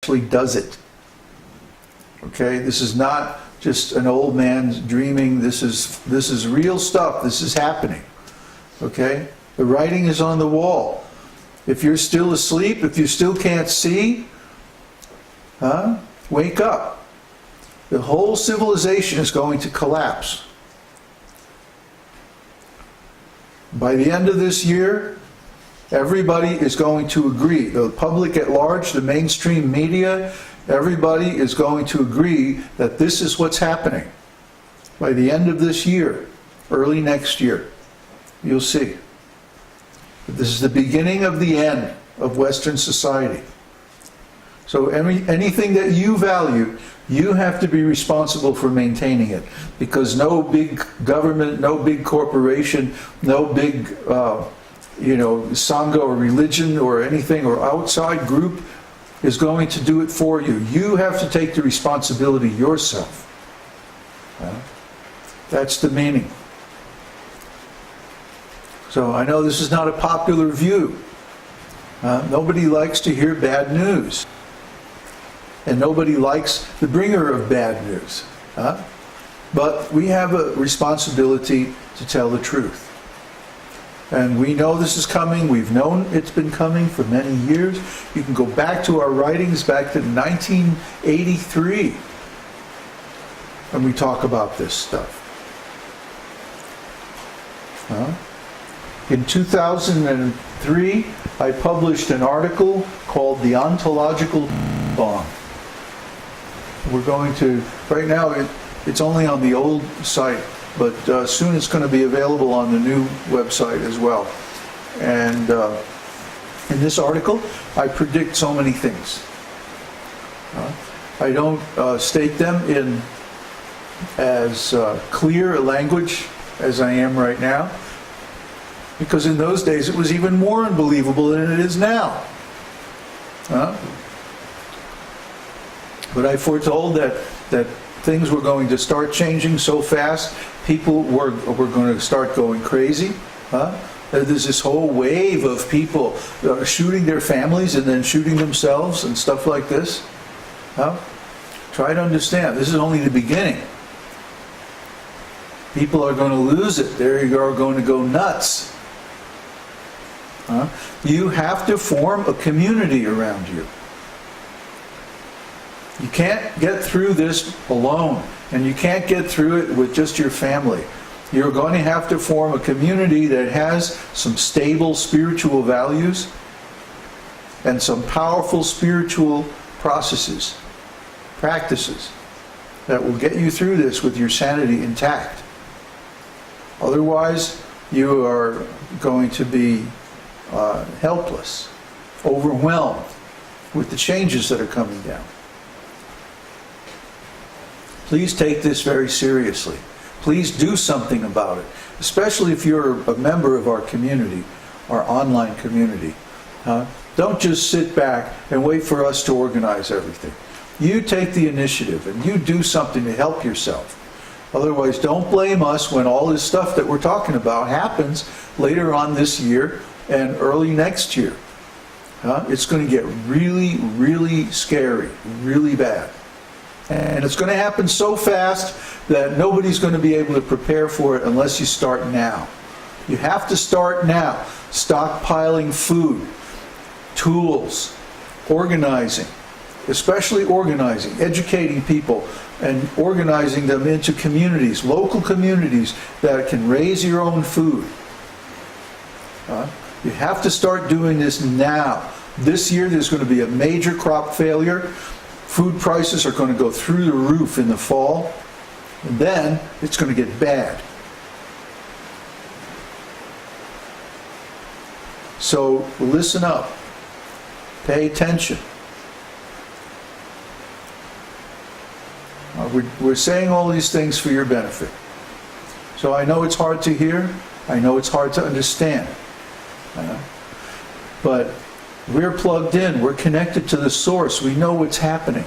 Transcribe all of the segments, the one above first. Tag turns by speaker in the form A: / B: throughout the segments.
A: actually does it. Okay, this is not just an old man dreaming. This is real stuff. This is happening. Okay, the writing is on the wall. If you're still asleep, if you still can't see, wake up. The whole civilization is going to collapse. By the end of this year, everybody is going to agree. The public at large, the mainstream media, everybody is going to agree that this is what's happening. By the end of this year, early next year, you'll see. This is the beginning of the end of Western society. So anything that you value, you have to be responsible for maintaining it. Because no big government, no big corporation, no big sangha or religion or anything or outside group is going to do it for you. You have to take the responsibility yourself. That's the meaning. So I know this is not a popular view. Nobody likes to hear bad news. And nobody likes the bringer of bad news. But we have a responsibility to tell the truth. And we know this is coming. We've known it's been coming for many years. You can go back to our writings back to 1983 when we talk about this stuff. In 2003, I published an article called The Ontological Bomb. We're going to, right now it's only on the old site, but soon it's going to be available on the new website as well. And in this article, I predict so many things. I don't state them in as clear a language as I am right now, because in those days it was even more unbelievable than it is now. But I foretold that things were going to start changing so fast, people were going to start going crazy. There's this whole wave of people shooting their families and then shooting themselves and stuff like this. Try to understand, this is only the beginning. People are going to lose it. They are going to go nuts. You have to form a community around you. You can't get through this alone, and you can't get through it with just your family. You're going to have to form a community that has some stable spiritual values and some powerful spiritual practices that will get you through this with your sanity intact. Otherwise, you are going to be helpless, overwhelmed with the changes that are coming down. Please take this very seriously. Please do something about it, especially if you're a member of our community, our online community. Don't just sit back and wait for us to organize everything. You take the initiative and you do something to help yourself. Otherwise, don't blame us when all this stuff that we're talking about happens later on this year and early next year. It's going to get really, really scary, really bad. And it's going to happen so fast that nobody's going to be able to prepare for it unless you start now. You have to start now. Stockpiling food, tools, organizing, especially organizing, educating people and organizing them into communities, local communities that can raise your own food. You have to start doing this now. This year there's going to be a major crop failure. Food prices are going to go through the roof in the fall, and then it's going to get bad. So listen up. Pay attention. We're saying all these things for your benefit. So I know it's hard to hear. I know it's hard to understand. But we're plugged in. We're connected to the source. We know what's happening.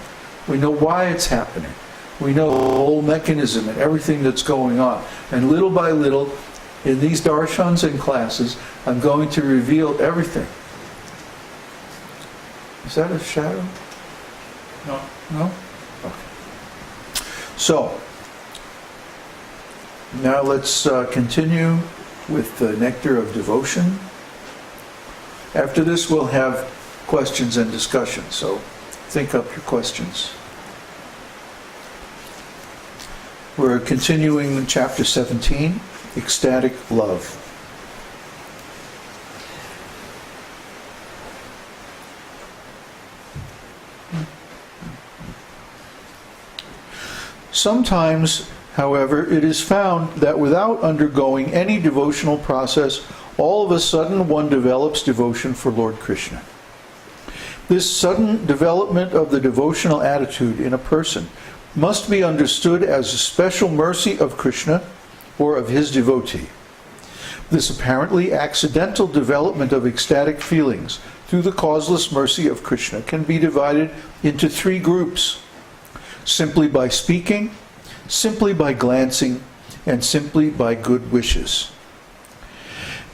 A: We know why it's happening. We know the whole mechanism and everything that's going on. And little by little, in these darshans and classes, I'm going to reveal everything. Is that a shadow? No? Okay. So, now let's continue with the Nectar of Devotion. After this we'll have questions and discussion, so think up your questions. We're continuing chapter 17, Ecstatic Love. Sometimes, however, it is found that without undergoing any devotional process, all of a sudden one develops devotion for Lord Krishna. This sudden development of the devotional attitude in a person must be understood as a special mercy of Krishna or of his devotee. This apparently accidental development of ecstatic feelings through the causeless mercy of Krishna can be divided into three groups: simply by speaking, simply by glancing, and simply by good wishes.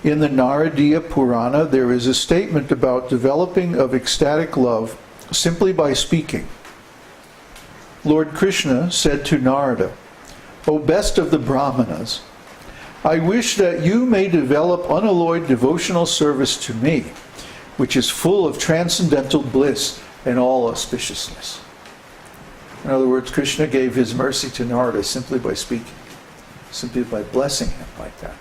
A: In the Naradiya Purana, there is a statement about developing of ecstatic love simply by speaking. Lord Krishna said to Narada, "O best of the Brahmanas, I wish that you may develop unalloyed devotional service to me, which is full of transcendental bliss and all auspiciousness." In other words, Krishna gave his mercy to Narada simply by speaking, simply by blessing him like that.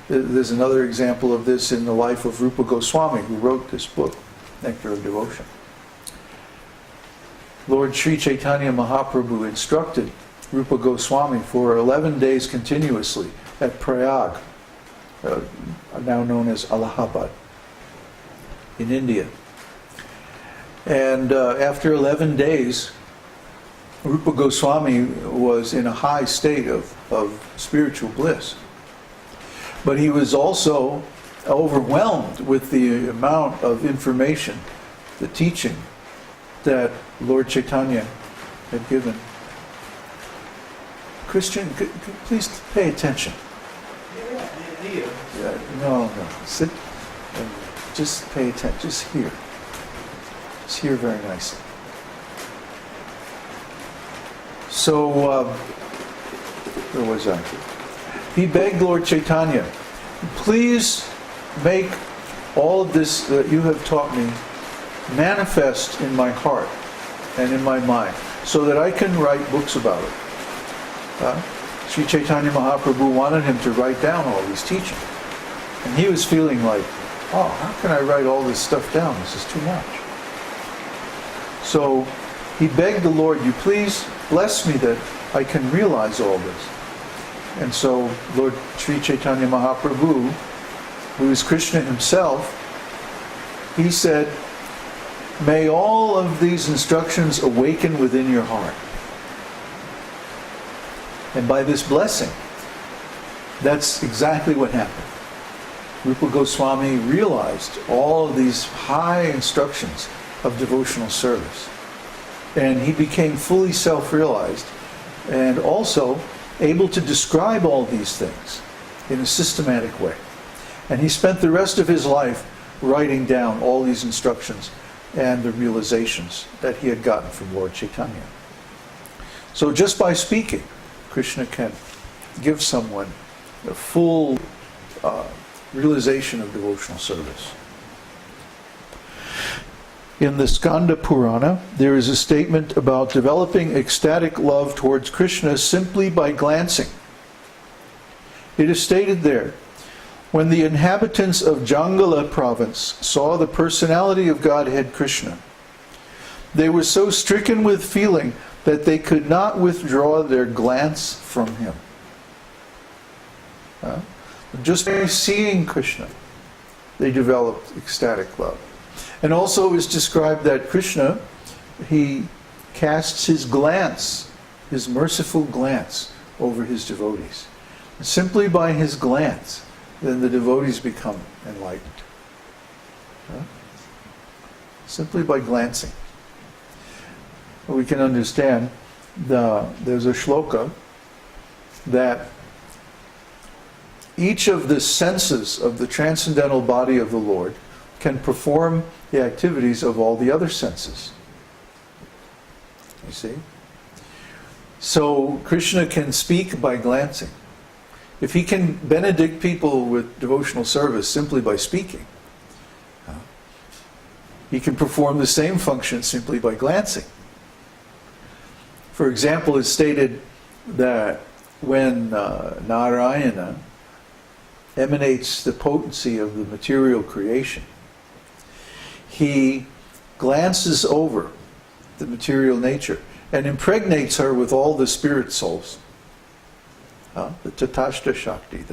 A: There's another example of this in the life of Rupa Goswami, who wrote this book, Nectar of Devotion. Lord Sri Chaitanya Mahaprabhu instructed Rupa Goswami for 11 days continuously at Prayag, now known as Allahabad, in India. And after 11 days, Rupa Goswami was in a high state of spiritual bliss. But he was also overwhelmed with the amount of information, the teaching that Lord Chaitanya had given. Christian, please pay attention. Yeah, no. Sit and just pay attention. Just hear. Just hear very nicely. So, where was I? He begged Lord Chaitanya, "Please make all of this that you have taught me manifest in my heart and in my mind, so that I can write books about it." Sri Chaitanya Mahaprabhu wanted him to write down all these teachings. And he was feeling like, oh, how can I write all this stuff down? This is too much. So he begged the Lord, "You please bless me that I can realize all this." And so Lord Sri Chaitanya Mahaprabhu, who is Krishna himself, he said, "May all of these instructions awaken within your heart." And by this blessing, that's exactly what happened. Rupa Goswami realized all of these high instructions of devotional service. And he became fully self-realized and also able to describe all these things in a systematic way. And he spent the rest of his life writing down all these instructions and the realizations that he had gotten from Lord Chaitanya. So just by speaking, Krishna can give someone a full realization of devotional service. In the Skanda Purana, there is a statement about developing ecstatic love towards Krishna simply by glancing. It is stated there, "When the inhabitants of Jangala province saw the personality of Godhead Krishna, they were so stricken with feeling that they could not withdraw their glance from him." Just by seeing Krishna, they developed ecstatic love. And also is described that Krishna, he casts his glance, his merciful glance, over his devotees. And simply by his glance, then the devotees become enlightened. Simply by glancing. We can understand there's a shloka that each of the senses of the transcendental body of the Lord can perform the activities of all the other senses. you see? So Krishna can speak by glancing. If he can benedict people with devotional service simply by speaking, he can perform the same function simply by glancing. For example, it's stated that when Narayana emanates the potency of the material creation, he glances over the material nature and impregnates her with all the spirit souls, the Tatashta Shakti,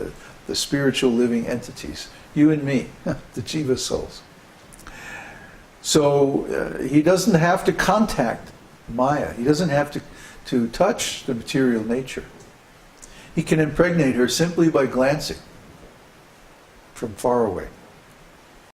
A: the spiritual living entities, you and me, the Jiva souls. So he doesn't have to contact Maya. He doesn't have to touch the material nature. He can impregnate her simply by glancing from far away.